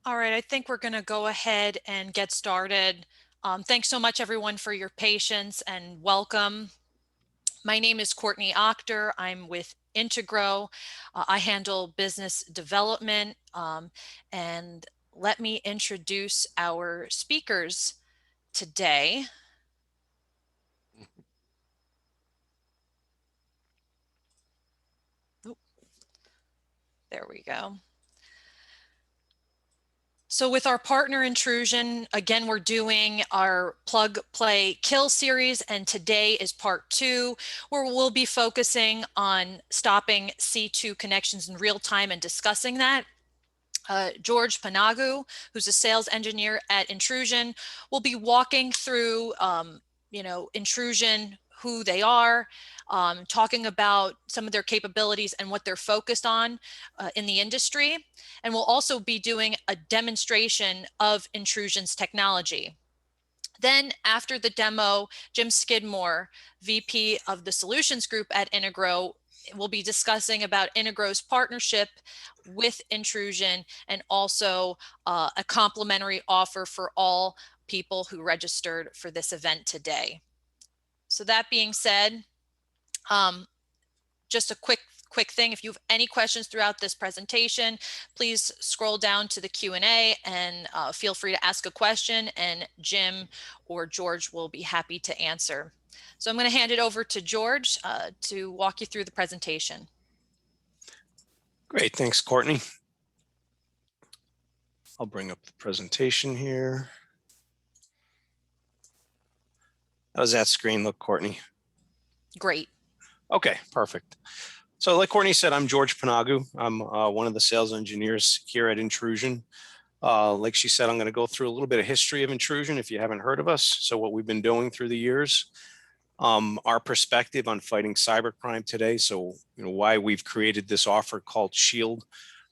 All right, I think we're going to go ahead and get started. Thanks so much, everyone, for your patience and welcome. My name is Courtney Octor. I'm with Integro. I handle business development. And let me introduce our speakers today. Oop, there we go. So with our partner Intrusion, again, we're doing our plug, play, kill series, and today is part 2, where we'll be focusing on stopping C2 connections in real time and discussing that. George Panagu, who's a sales engineer at Intrusion, will be walking through, Intrusion, who they are, talking about some of their capabilities and what they're focused on in the industry. And we'll also be doing a demonstration of Intrusion's technology. Then after the demo, Jim Skidmore, VP of the Solutions Group at Integro, will be discussing about Integro's partnership with Intrusion and also a complimentary offer for all people who registered for this event today. So that being said, just a quick thing. If you have any questions throughout this presentation, please scroll down to the Q&A and feel free to ask a question, and Jim or George will be happy to answer. So I'm going to hand it over to George to walk you through the presentation. Great, thanks, Courtney. I'll bring up the presentation here. How does that screen look, Courtney? Great. Okay, perfect. So like Courtney said, I'm George Panagu. I'm one of the sales engineers here at Intrusion. Like she said, I'm going to go through a little bit of history of Intrusion if you haven't heard of us. So what we've been doing through the years, our perspective on fighting cybercrime today. So, why we've created this offer called Shield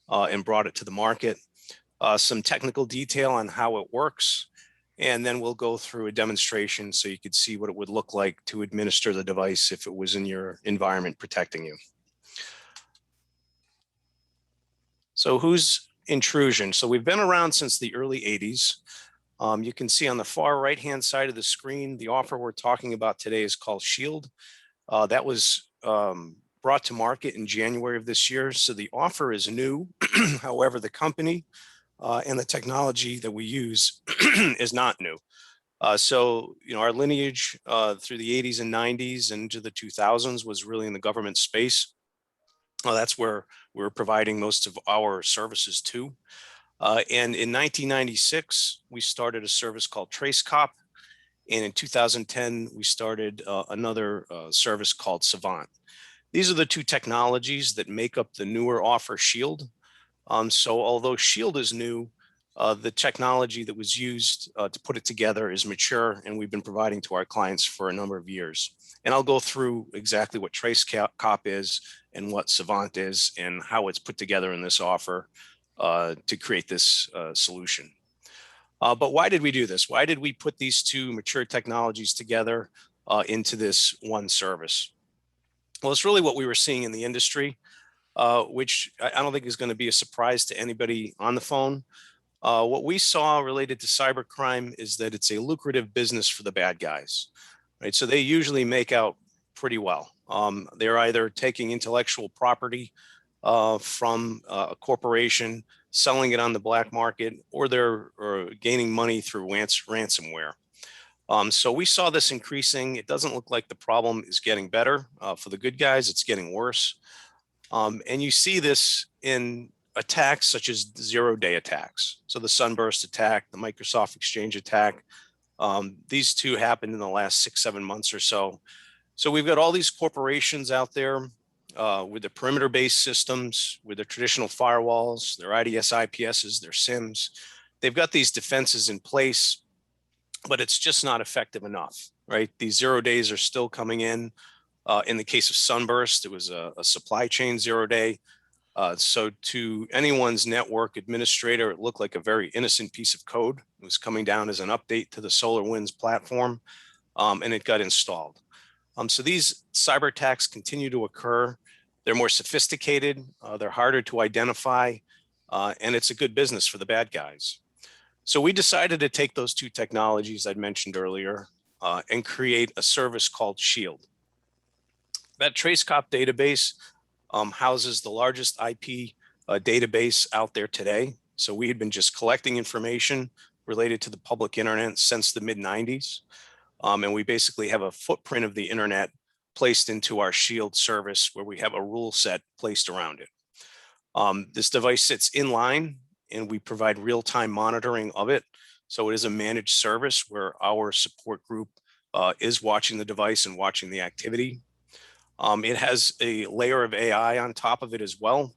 and brought it to the market. Some technical detail on how it works. And then we'll go through a demonstration so you could see what it would look like to administer the device if it was in your environment protecting you. So who's Intrusion? So we've been around since the early 80s. You can see on the far right-hand side of the screen, the offer we're talking about today is called Shield. That was brought to market in January of this year. So the offer is new. However, the company and the technology that we use is not new. So, our lineage through the 80s and 90s and into the 2000s was really in the government space. That's where we're providing most of our services to. And in 1996, we started a service called TraceCop. And in 2010, we started another service called Savant. These are the two technologies that make up the newer offer Shield. So although Shield is new, the technology that was used to put it together is mature, and we've been providing to our clients for a number of years. And I'll go through exactly what TraceCop is and what Savant is and how it's put together in this offer to create this solution. But why did we do this? Why did we put these two mature technologies together into this one service? Well, it's really what we were seeing in the industry. Which I don't think is going to be a surprise to anybody on the phone. What we saw related to cybercrime is that it's a lucrative business for the bad guys, right? So they usually make out pretty well. They're either taking intellectual property from a corporation, selling it on the black market, or they're gaining money through ransomware. So we saw this increasing. It doesn't look like the problem is getting better. For the good guys, it's getting worse. And you see this in attacks such as zero-day attacks. So the Sunburst attack, the Microsoft Exchange attack, these two happened in the last 6-7 months or so. So we've got all these corporations out there with the perimeter-based systems, with their traditional firewalls, their IDS, IPSs, their SIMs. They've got these defenses in place, but it's just not effective enough, right? These 0 days are still coming in. In the case of Sunburst, it was a supply chain 0 day. So to anyone's network administrator, it looked like a very innocent piece of code. It was coming down as an update to the SolarWinds platform, and it got installed. So these cyber attacks continue to occur. They're more sophisticated. They're harder to identify. and it's a good business for the bad guys. So we decided to take those two technologies I mentioned earlier and create a service called Shield. That TraceCop database houses the largest IP database out there today. So we had been just collecting information related to the public internet since the mid-90s. And we basically have a footprint of the internet placed into our Shield service where we have a rule set placed around it. This device sits in line and we provide real-time monitoring of it. So it is a managed service where our support group is watching the device and watching the activity. It has a layer of AI on top of it as well,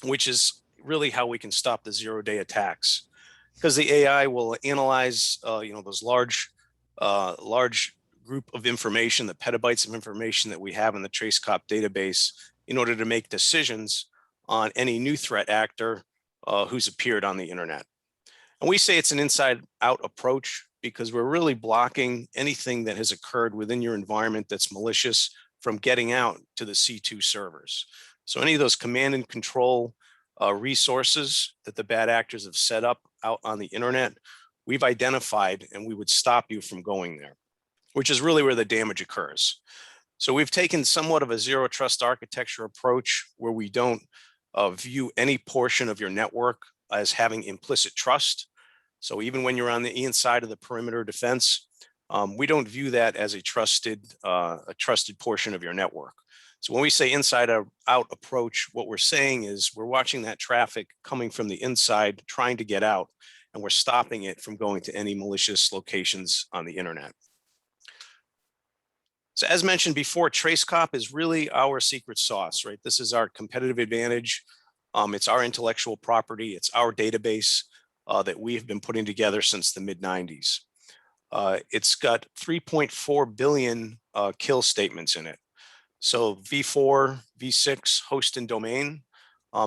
which is really how we can stop the zero-day attacks. Because the AI will analyze, those large group of information, the petabytes of information that we have in the TraceCop database, in order to make decisions on any new threat actor who's appeared on the internet. And we say it's an inside-out approach because we're really blocking anything that has occurred within your environment that's malicious from getting out to the C2 servers. So any of those command and control resources that the bad actors have set up out on the internet, we've identified and we would stop you from going there, which is really where the damage occurs. So we've taken somewhat of a zero trust architecture approach where we don't view any portion of your network as having implicit trust. So even when you're on the inside of the perimeter defense, we don't view that as a trusted portion of your network. So when we say inside out approach, what we're saying is we're watching that traffic coming from the inside, trying to get out, and we're stopping it from going to any malicious locations on the internet. So as mentioned before, TraceCop is really our secret sauce, right? This is our competitive advantage. It's our intellectual property. It's our database that we have been putting together since the mid-90s. It's got 3.4 billion kill statements in it. So V4, V6, host and domain.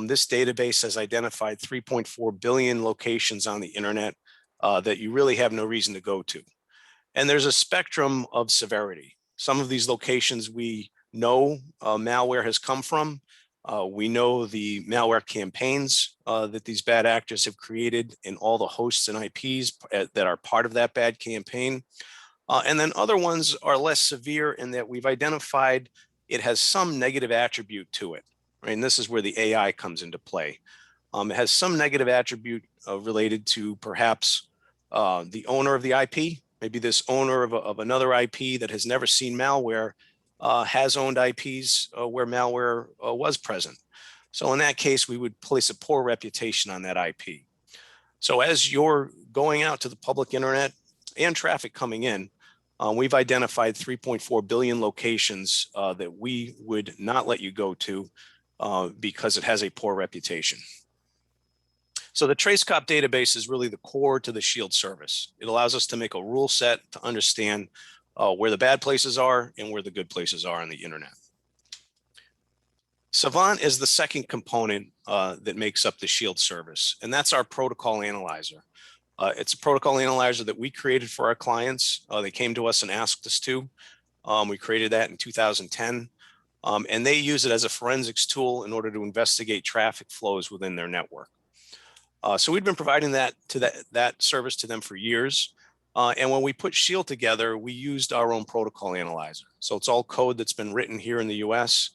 This database has identified 3.4 billion locations on the internet that you really have no reason to go to. And there's a spectrum of severity. Some of these locations we know malware has come from. We know the malware campaigns that these bad actors have created in all the hosts and IPs that are part of that bad campaign. And then other ones are less severe in that we've identified it has some negative attribute to it. Right? And this is where the AI comes into play. It has some negative attribute related to perhaps the owner of the IP. Maybe this owner of another IP that has never seen malware has owned IPs where malware was present. So in that case, we would place a poor reputation on that IP. So as you're going out to the public internet and traffic coming in, we've identified 3.4 billion locations that we would not let you go to because it has a poor reputation. So the TraceCop database is really the core to the Shield service. It allows us to make a rule set to understand where the bad places are and where the good places are on the internet. Savant is the second component that makes up the Shield service, and that's our protocol analyzer. It's a protocol analyzer that we created for our clients. They came to us and asked us to. We created that in 2010, and they use it as a forensics tool in order to investigate traffic flows within their network. So we've been providing that service to them for years. And when we put Shield together, we used our own protocol analyzer. So it's all code that's been written here in the US.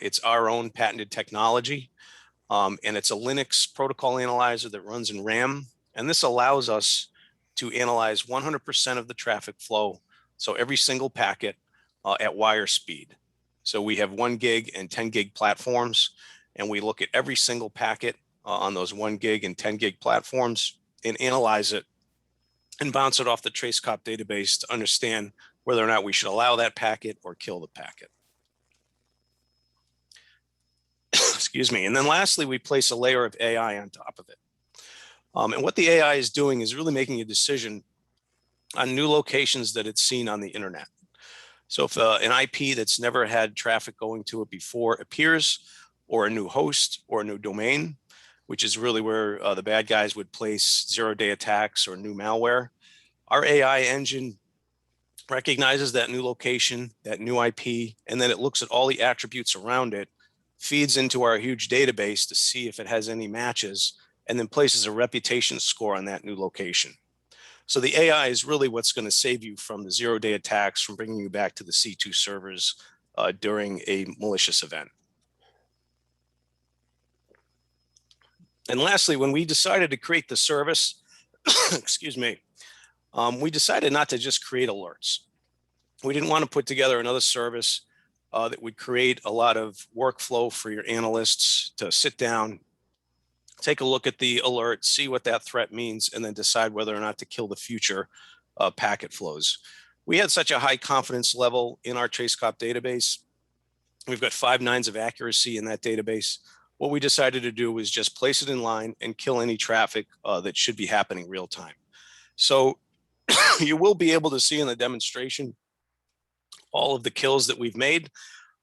It's our own patented technology. And it's a Linux protocol analyzer that runs in RAM. And this allows us to analyze 100% of the traffic flow. So every single packet at wire speed. So we have 1 gig and 10 gig platforms. And we look at every single packet on those 1 gig and 10 gig platforms and analyze it and bounce it off the TraceCop database to understand whether or not we should allow that packet or kill the packet. Excuse me. And then lastly, we place a layer of AI on top of it. And what the AI is doing is really making a decision on new locations that it's seen on the internet. So if an IP that's never had traffic going to it before appears, or a new host or a new domain, which is really where the bad guys would place zero-day attacks or new malware, our AI engine recognizes that new location, that new IP, and then it looks at all the attributes around it feeds into our huge database to see if it has any matches, and then places a reputation score on that new location. So the AI is really what's going to save you from the zero-day attacks, from bringing you back to the C2 servers during a malicious event. And lastly, when we decided to create the service, excuse me, we decided not to just create alerts. We didn't want to put together another service that would create a lot of workflow for your analysts to sit down, take a look at the alert, see what that threat means, and then decide whether or not to kill the future packet flows. We had such a high confidence level in our TraceCop database. We've got 5 nines of accuracy in that database. What we decided to do was just place it in line and kill any traffic that should be happening real time. So you will be able to see in the demonstration all of the kills that we've made.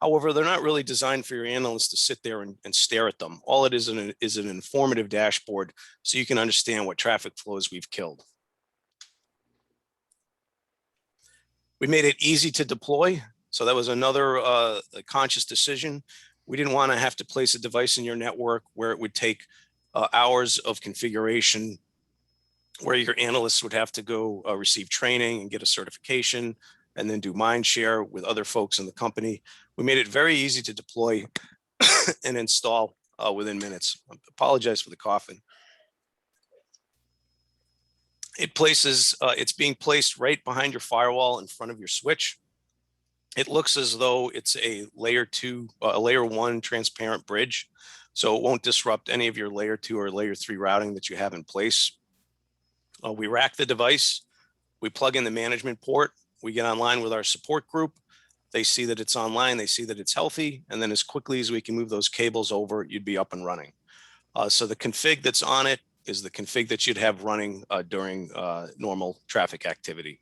However, they're not really designed for your analysts to sit there and stare at them. All it is an informative dashboard so you can understand what traffic flows we've killed. We made it easy to deploy. So that was another conscious decision. We didn't want to have to place a device in your network where it would take hours of configuration, where your analysts would have to go receive training and get a certification, and then do mind share with other folks in the company. We made it very easy to deploy and install within minutes. I apologize for the coughing. It's being placed right behind your firewall in front of your switch. It looks as though it's a layer 1 transparent bridge, so it won't disrupt any of your layer 2 or layer 3 routing that you have in place. We rack the device, we plug in the management port, we get online with our support group. They see that it's online, they see that it's healthy, and then as quickly as we can move those cables over, you'd be up and running. So the config that's on it is the config that you'd have running during normal traffic activity.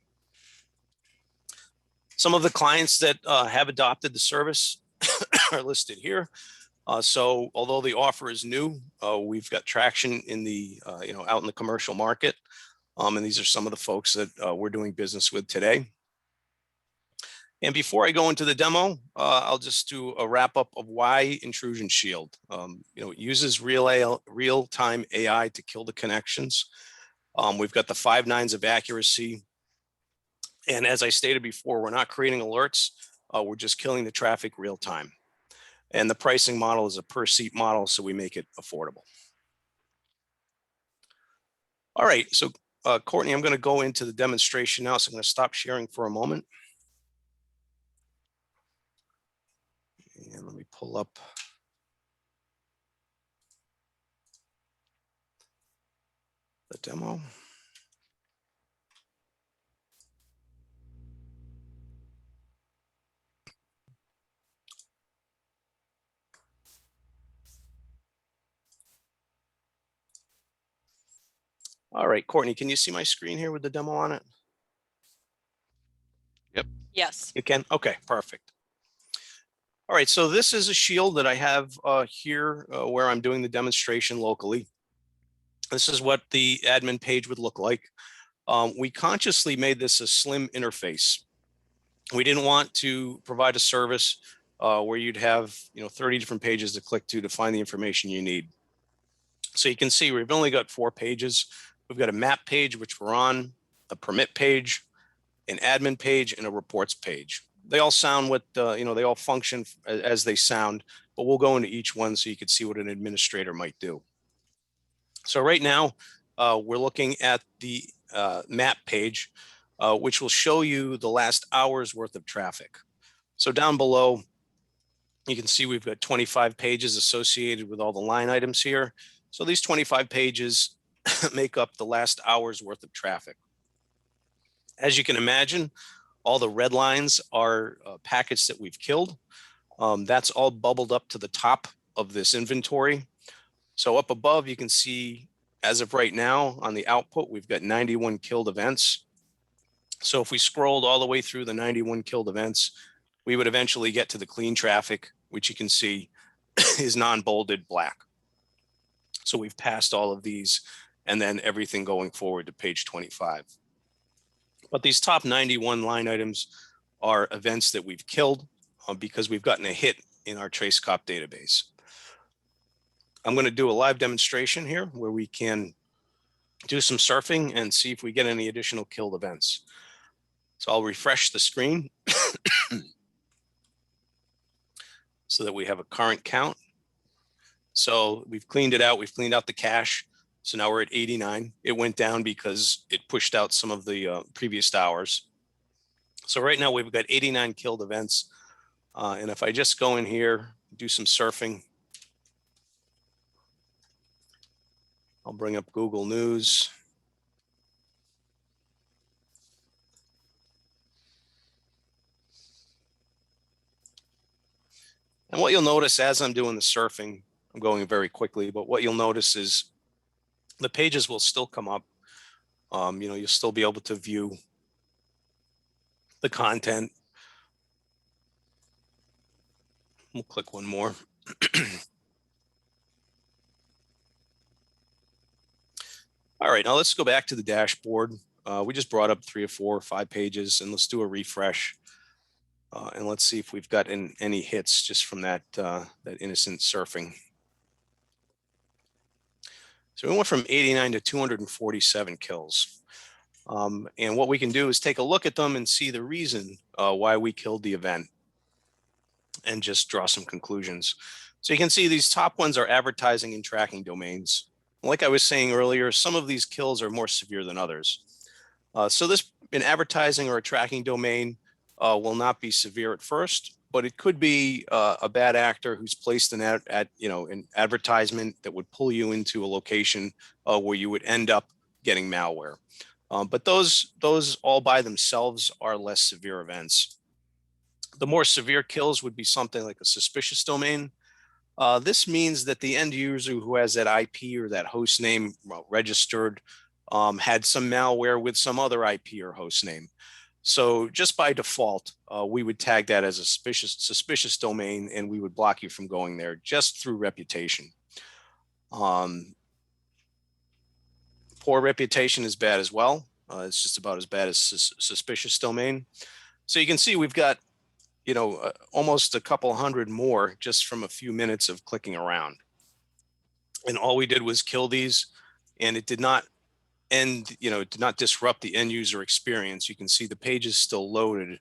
Some of the clients that have adopted the service are listed here. So although the offer is new, we've got traction in the out in the commercial market, and these are some of the folks that we're doing business with today. And before I go into the demo, I'll just do a wrap up of why Intrusion Shield. It uses real-time AI to kill the connections. We've got the 5 nines of accuracy. And as I stated before, we're not creating alerts. We're just killing the traffic real time. And the pricing model is a per seat model, so we make it affordable. All right, so Courtney, I'm going to go into the demonstration now. So I'm going to stop sharing for a moment. And let me pull up the demo. All right, Courtney, can you see my screen here with the demo on it? Yep. Yes. You can? Okay, perfect. All right, so this is a shield that I have here where I'm doing the demonstration locally. This is what the admin page would look like. We consciously made this a slim interface. We didn't want to provide a service where you'd have 30 different pages to click to find the information you need. So you can see we've only got 4 pages. We've got a map page, which we're on, a permit page, an admin page, and a reports page. They all sound they all function as they sound, but we'll go into each one so you can see what an administrator might do. So right now, we're looking at the map page, which will show you the last hour's worth of traffic. So down below, you can see we've got 25 pages associated with all the line items here. So these 25 pages make up the last hour's worth of traffic. As you can imagine, all the red lines are packets that we've killed. That's all bubbled up to the top of this inventory. So up above, you can see, as of right now, on the output, we've got 91 killed events. So if we scrolled all the way through the 91 killed events, we would eventually get to the clean traffic, which you can see is non-bolded black. So we've passed all of these, and then everything going forward to page 25. But these top 91 line items are events that we've killed because we've gotten a hit in our TraceCop database. I'm going to do a live demonstration here where we can do some surfing and see if we get any additional killed events. So I'll refresh the screen so that we have a current count. So we've cleaned it out. We've cleaned out the cache. So now we're at 89. It went down because it pushed out some of the previous hours. So right now we've got 89 killed events. And if I just go in here, do some surfing, I'll bring up Google News. And what you'll notice as I'm doing the surfing, I'm going very quickly, but what you'll notice is the pages will still come up. You'll still be able to view the content. We'll click one more. All right, now let's go back to the dashboard. We just brought up 3 or 4 or 5 pages, and let's do a refresh. And let's see if we've got any hits just from that innocent surfing. So we went from 89 to 247 kills. And what we can do is take a look at them and see the reason why we killed the event and just draw some conclusions. So you can see these top ones are advertising and tracking domains. Like I was saying earlier, some of these kills are more severe than others. So this, an advertising or a tracking domain will not be severe at first, but it could be a bad actor who's placed an an advertisement that would pull you into a location where you would end up getting malware. But those all by themselves are less severe events. The more severe kills would be something like a suspicious domain. This means that the end user who has that IP or that host name registered had some malware with some other IP or host name. So just by default, we would tag that as a suspicious domain, and we would block you from going there just through reputation. Poor reputation is bad as well. It's just about as bad as suspicious domain. So you can see we've got almost a couple hundred more just from a few minutes of clicking around. And all we did was kill these, and it did not it did not disrupt the end user experience. You can see the page is still loaded.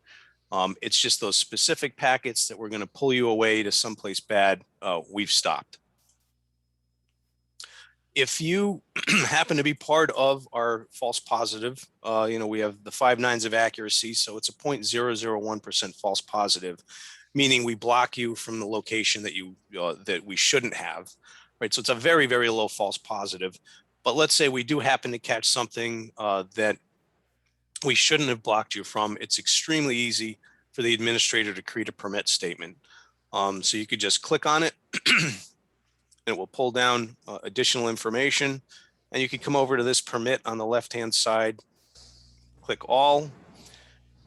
It's just those specific packets that we're going to pull you away to someplace bad, we've stopped. If you happen to be part of our false positive, we have the 5 nines of accuracy, so it's a 0.001% false positive, meaning we block you from the location that we shouldn't have, right? So it's a very, very low false positive. But let's say we do happen to catch something that we shouldn't have blocked you from. It's extremely easy for the administrator to create a permit statement. So you could just click on it. And it will pull down additional information, and you can come over to this permit on the left-hand side, click all,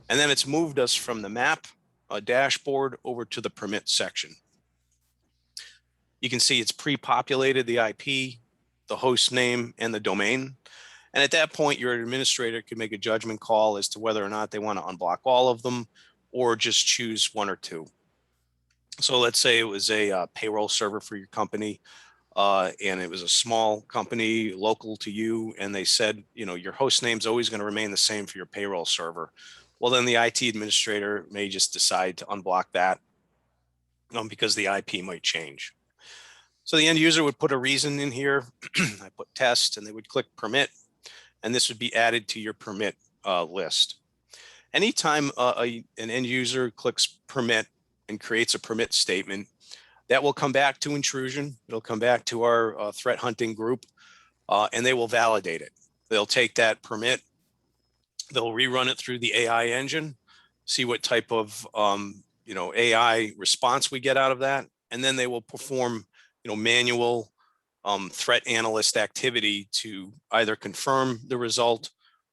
and then it's moved us from the map dashboard over to the permit section. You can see it's pre-populated the IP, the host name, and the domain. And at that point, your administrator could make a judgment call as to whether or not they want to unblock all of them or just choose 1 or 2. So let's say it was a payroll server for your company, and it was a small company local to you, and they said, your host name is always going to remain the same for your payroll server. Well, then the IT administrator may just decide to unblock that because the IP might change. So the end user would put a reason in here. I put test, and they would click permit, and this would be added to your permit list. Anytime an end user clicks permit and creates a permit statement, that will come back to Intrusion. It'll come back to our threat hunting group, and they will validate it. They'll take that permit, they'll rerun it through the AI engine, see what type of AI response we get out of that, and then they will perform manual threat analyst activity to either confirm the result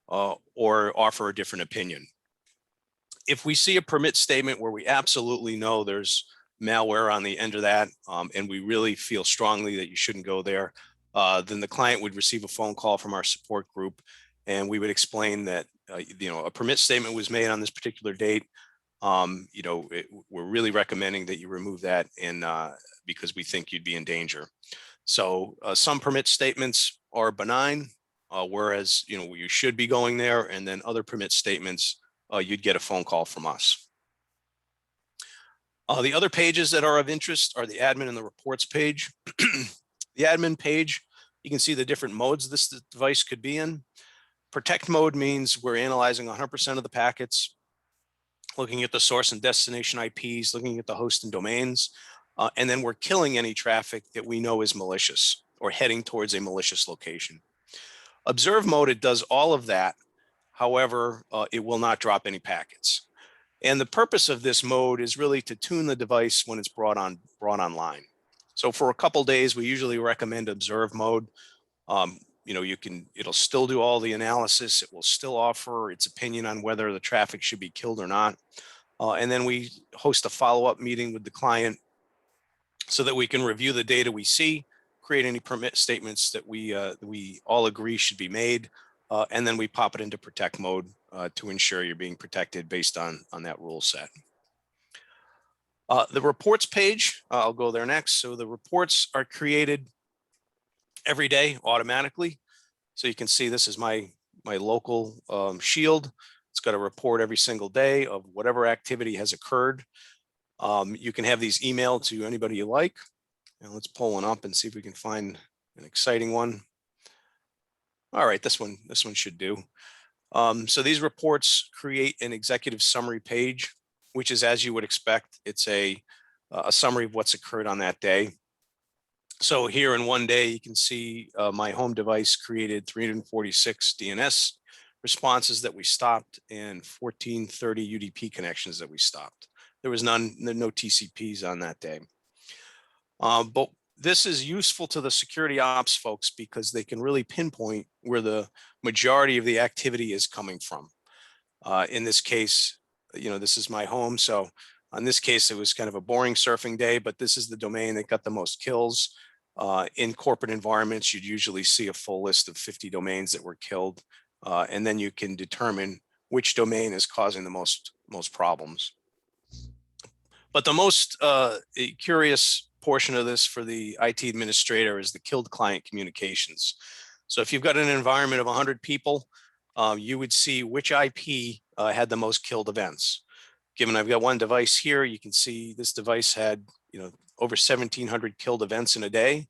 or offer a different opinion. If we see a permit statement where we absolutely know there's malware on the end of that, and we really feel strongly that you shouldn't go there, then the client would receive a phone call from our support group, and we would explain that a permit statement was made on this particular date. we're really recommending that you remove that because we think you'd be in danger. So some permit statements are benign, whereas, you should be going there, and then other permit statements, you'd get a phone call from us. The other pages that are of interest are the admin and the reports page. The admin page, you can see the different modes this device could be in. Protect mode means we're analyzing 100% of the packets, looking at the source and destination IPs, looking at the host and domains, and then we're killing any traffic that we know is malicious or heading towards a malicious location. Observe mode, it does all of that. However, it will not drop any packets. And the purpose of this mode is really to tune the device when it's brought online. So for a couple days, we usually recommend observe mode. It'll still do all the analysis. It will still offer its opinion on whether the traffic should be killed or not. And then we host a follow-up meeting with the client so that we can review the data we see, create any permit statements that we all agree should be made, and then we pop it into protect mode to ensure you're being protected based on that rule set. The reports page, I'll go there next. So the reports are created every day automatically. So you can see this is my local Shield. It's got a report every single day of whatever activity has occurred. You can have these emailed to anybody you like. And let's pull one up and see if we can find an exciting one. All right, this one should do. So these reports create an executive summary page, which is as you would expect. It's a summary of what's occurred on that day. So here in one day, you can see my home device created 346 DNS responses that we stopped and 1430 UDP connections that we stopped. There was no TCPs on that day. But this is useful to the security ops folks because they can really pinpoint where the majority of the activity is coming from. In this case, this is my home. So in this case, it was kind of a boring surfing day, but this is the domain that got the most kills. In corporate environments, you'd usually see a full list of 50 domains that were killed. And then you can determine which domain is causing the most problems. But the most curious portion of this for the IT administrator is the killed client communications. So if you've got an environment of 100 people, you would see which IP had the most killed events. Given I've got one device here, you can see this device had over 1,700 killed events in a day.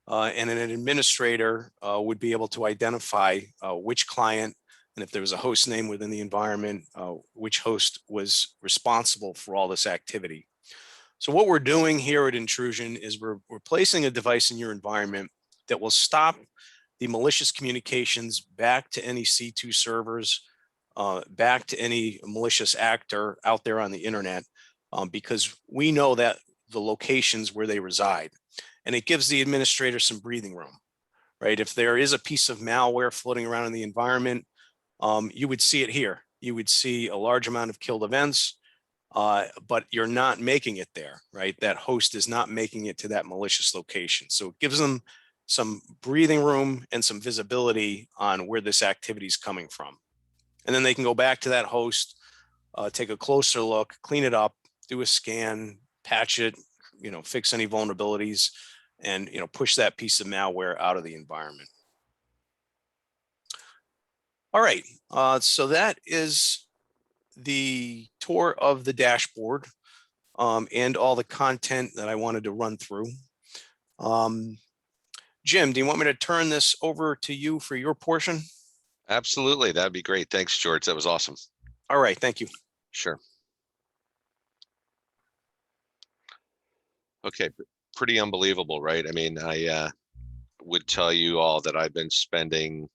And an administrator would be able to identify which client, and if there was a host name within the environment, which host was responsible for all this activity. So what we're doing here at Intrusion is we're placing a device in your environment that will stop the malicious communications back to any C2 servers, back to any malicious actor out there on the internet, because we know that the locations where they reside. And it gives the administrator some breathing room, right? If there is a piece of malware floating around in the environment, you would see it here. You would see a large amount of killed events, but you're not making it there, right? That host is not making it to that malicious location. So it gives them some breathing room and some visibility on where this activity is coming from. And then they can go back to that host, take a closer look, clean it up, do a scan, patch it, fix any vulnerabilities, and push that piece of malware out of the environment. All right, so that is the tour of the dashboard and all the content that I wanted to run through. Jim, do you want me to turn this over to you for your portion? Absolutely, that'd be great. Thanks, George. That was awesome. All right, thank you. Sure. Okay, pretty unbelievable, right? I mean, I would tell you all that I've been spending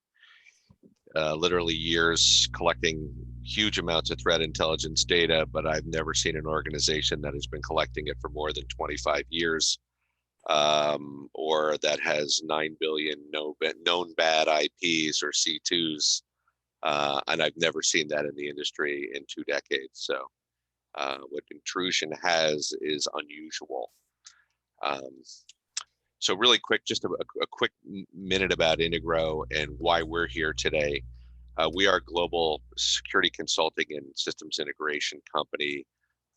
literally years collecting huge amounts of threat intelligence data, but I've never seen an organization that has been collecting it for more than 25 years, or that has 9 billion known bad IPs or C2s. And I've never seen that in the industry in 2 decades. So what Intrusion has is unusual. So really quick, just a quick minute about Integro and why we're here today. We are a global security consulting and systems integration company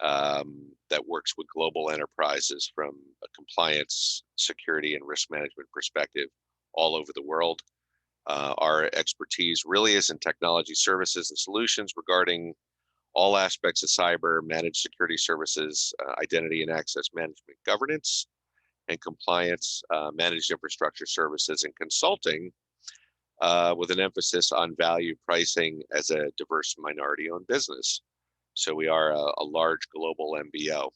that works with global enterprises from a compliance, security, and risk management perspective all over the world. Our expertise really is in technology services and solutions regarding all aspects of cyber, managed security services, identity and access management, governance and compliance, managed infrastructure services, and consulting, with an emphasis on value pricing as a diverse minority-owned business. So we are a large global MBO.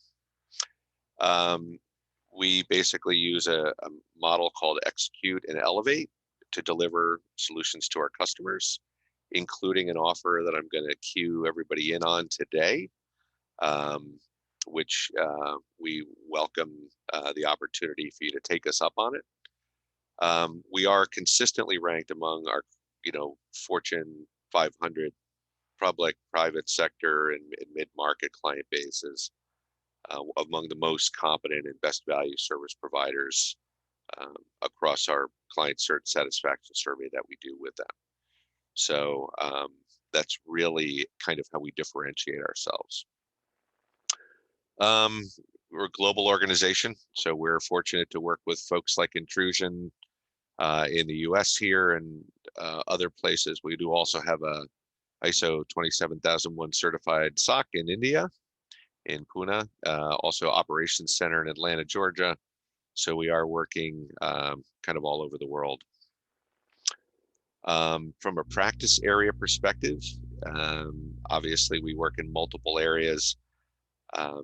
We basically use a model called Execute and Elevate to deliver solutions to our customers, including an offer that I'm going to cue everybody in on today, which we welcome the opportunity for you to take us up on it. We are consistently ranked among our, Fortune 500 public, private sector, and mid-market client bases among the most competent and best value service providers across our client satisfaction survey that we do with them. So that's really kind of how we differentiate ourselves. We're a global organization, so we're fortunate to work with folks like Intrusion in the US here and other places. We do also have a ISO 27001 certified SOC in India, in Pune, also operations center in Atlanta, Georgia. So we are working kind of all over the world. From a practice area perspective, obviously we work in multiple areas.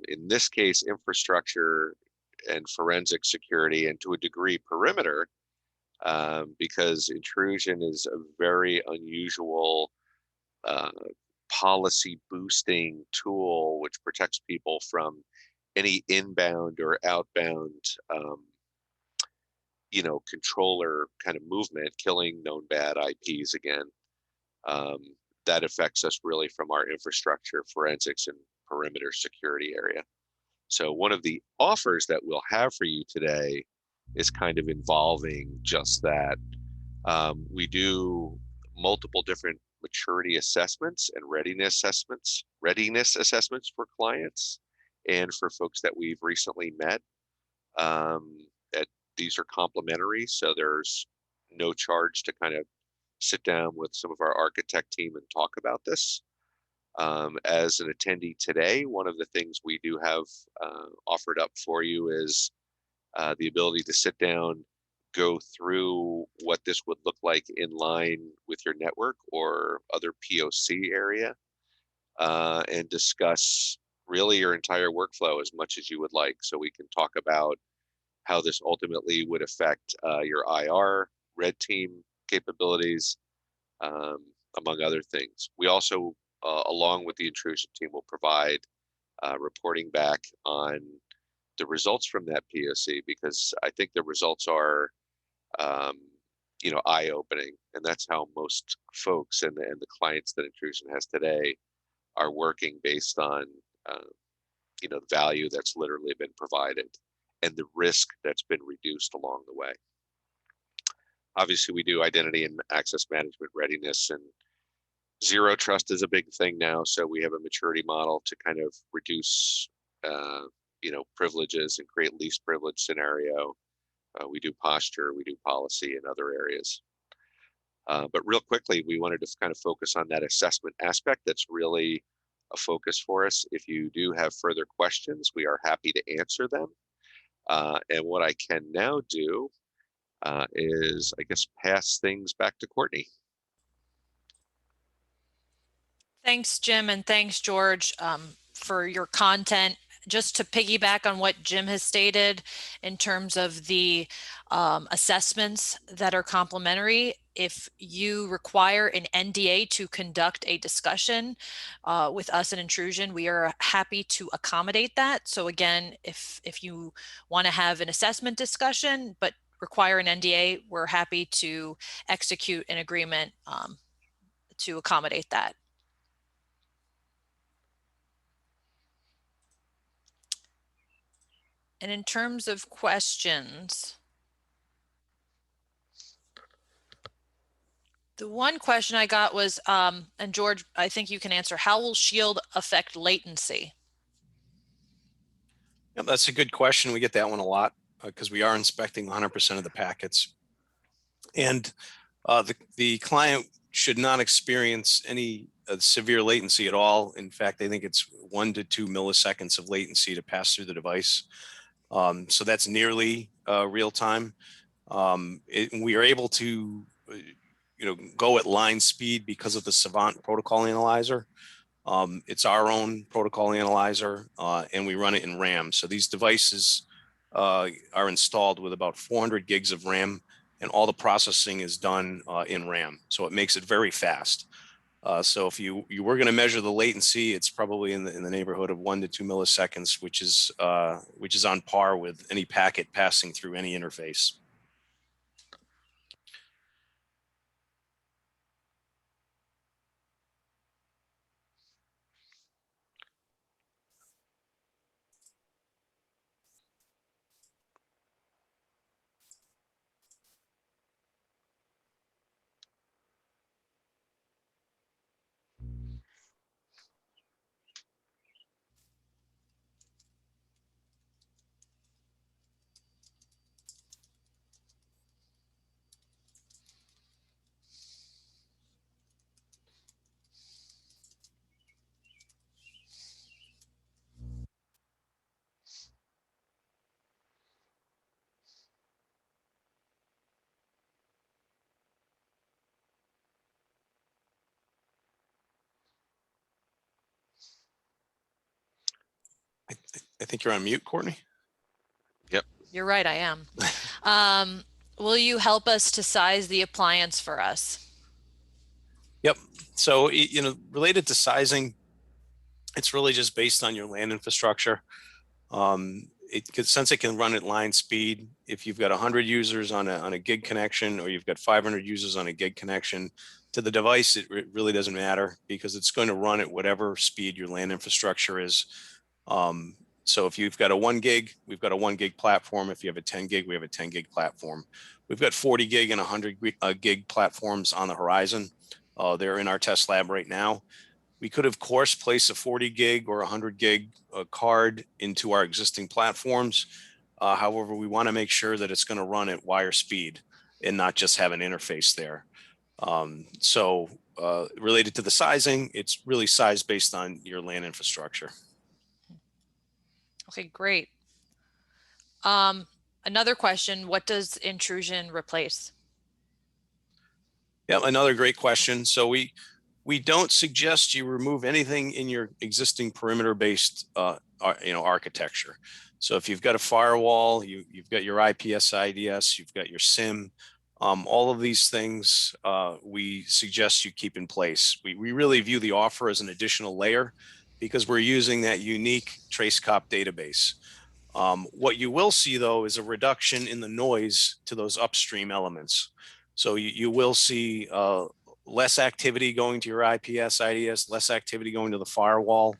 In this case, infrastructure and forensic security, and to a degree perimeter, because intrusion is a very unusual policy boosting tool which protects people from any inbound or outbound controller kind of movement, killing known bad IPs again. That affects us really from our infrastructure, forensics, and perimeter security area. So one of the offers that we'll have for you today is kind of involving just that. We do multiple different maturity assessments and readiness assessments for clients and for folks that we've recently met. These are complimentary, so there's no charge to kind of sit down with some of our architect team and talk about this. As an attendee today, one of the things we do have offered up for you is the ability to sit down, go through what this would look like in line with your network or other POC area, and discuss really your entire workflow as much as you would like. So we can talk about how this ultimately would affect your IR, red team capabilities, among other things. We also, along with the intrusion team, will provide reporting back on the results from that POC, because I think the results are, eye-opening, and that's how most folks and the clients that Intrusion has today are working based on, the value that's literally been provided and the risk that's been reduced along the way. Obviously, we do identity and access management readiness, and zero trust is a big thing now. So we have a maturity model to kind of reduce, privileges and create least privilege scenario. We do posture, we do policy in other areas. But real quickly, we wanted to kind of focus on that assessment aspect. That's really a focus for us. If you do have further questions, we are happy to answer them. And what I can now do is, I guess, pass things back to Courtney. Thanks, Jim, and thanks, George, for your content. Just to piggyback on what Jim has stated in terms of the assessments that are complimentary, if you require an NDA to conduct a discussion with us in Intrusion, we are happy to accommodate that. So again, if you want to have an assessment discussion but require an NDA, we're happy to execute an agreement to accommodate that. And in terms of questions, The one question I got was, and George, I think you can answer, how will Shield affect latency? Yep, that's a good question. We get that one a lot because we are inspecting 100% of the packets. And the client should not experience any severe latency at all. In fact, I think it's 1 to 2 milliseconds of latency to pass through the device. So that's nearly real time. We are able to go at line speed because of the Savant protocol analyzer. It's our own protocol analyzer, and we run it in RAM. So these devices are installed with about 400 gigs of RAM, and all the processing is done in RAM. So it makes it very fast. So if you were going to measure the latency, it's probably in the neighborhood of 1 to 2 milliseconds, which is on par with any packet passing through any interface. I think you're on mute, Courtney. Yep. You're right, I am. Will you help us to size the appliance for us? Yep. So, related to sizing, it's really just based on your LAN infrastructure. Since it can run at line speed, if you've got 100 users on a gig connection, or you've got 500 users on a gig connection, to the device, it really doesn't matter because it's going to run at whatever speed your LAN infrastructure is. So if you've got a 1 gig, we've got a 1 gig platform. If you have a 10 gig, we have a 10 gig platform. We've got 40 gig and 100 gig platforms on the horizon. They're in our test lab right now. We could, of course, place a 40 gig or 100 gig card into our existing platforms. However, we want to make sure that it's going to run at wire speed and not just have an interface there. Related to the sizing, it's really sized based on your LAN infrastructure. Okay, great. Another question, what does intrusion replace? Yeah, another great question. So we don't suggest you remove anything in your existing perimeter-based architecture. So if you've got a firewall, you've got your IPS IDS, you've got your SIM, all of these things we suggest you keep in place. We really view the offer as an additional layer because we're using that unique TraceCop database. What you will see, though, is a reduction in the noise to those upstream elements. So you will see less activity going to your IPS IDS, less activity going to the firewall.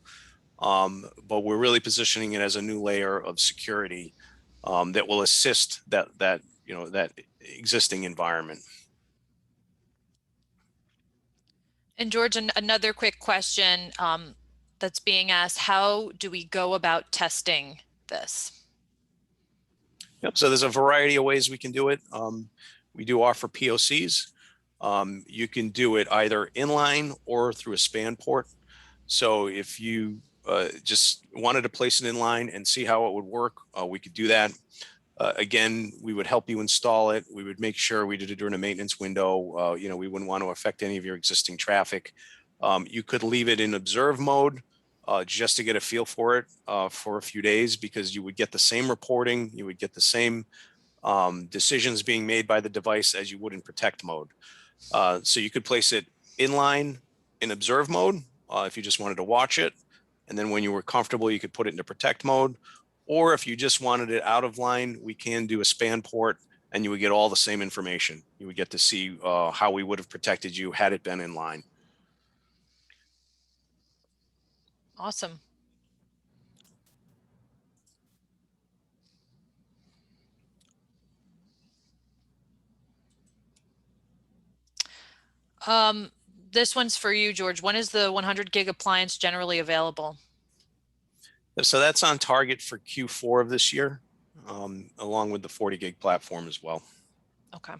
But we're really positioning it as a new layer of security that will assist that existing environment. And George, another quick question that's being asked, how do we go about testing this? Yep, so there's a variety of ways we can do it. We do offer POCs. You can do it either inline or through a span port. So if you just wanted to place it inline and see how it would work, we could do that. Again, we would help you install it. We would make sure we did it during a maintenance window. We wouldn't want to affect any of your existing traffic. You could leave it in observe mode just to get a feel for it for a few days, because you would get the same reporting. You would get the same decisions being made by the device as you would in protect mode. So you could place it inline in observe mode if you just wanted to watch it. And then when you were comfortable, you could put it into protect mode. Or if you just wanted it out of line, we can do a span port and you would get all the same information. You would get to see how we would have protected you had it been in line. Awesome. This one's for you, George. When is the 100 gig appliance generally available? So that's on target for Q4 of this year, along with the 40 gig platform as well. Okay.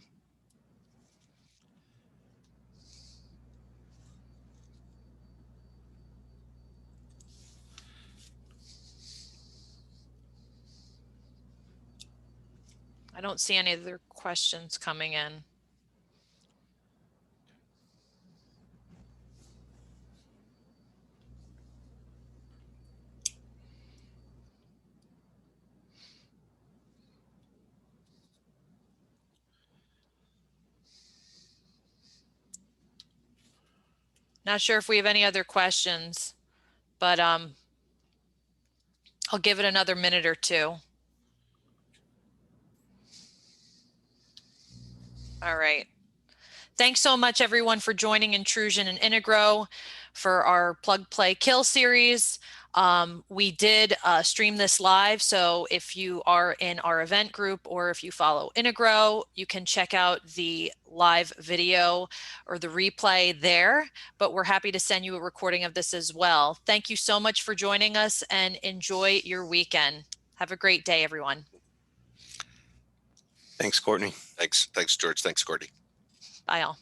I don't see any other questions coming in. Not sure if we have any other questions, but I'll give it another minute or two. All right. Thanks so much, everyone, for joining Intrusion and Integro for our Plug Play Kill series. We did stream this live, so if you are in our event group or if you follow Integro, you can check out the live video or the replay there, but we're happy to send you a recording of this as well. Thank you so much for joining us and enjoy your weekend. Have a great day, everyone. Thanks, Courtney. Thanks, George. Thanks, Courtney. Bye all.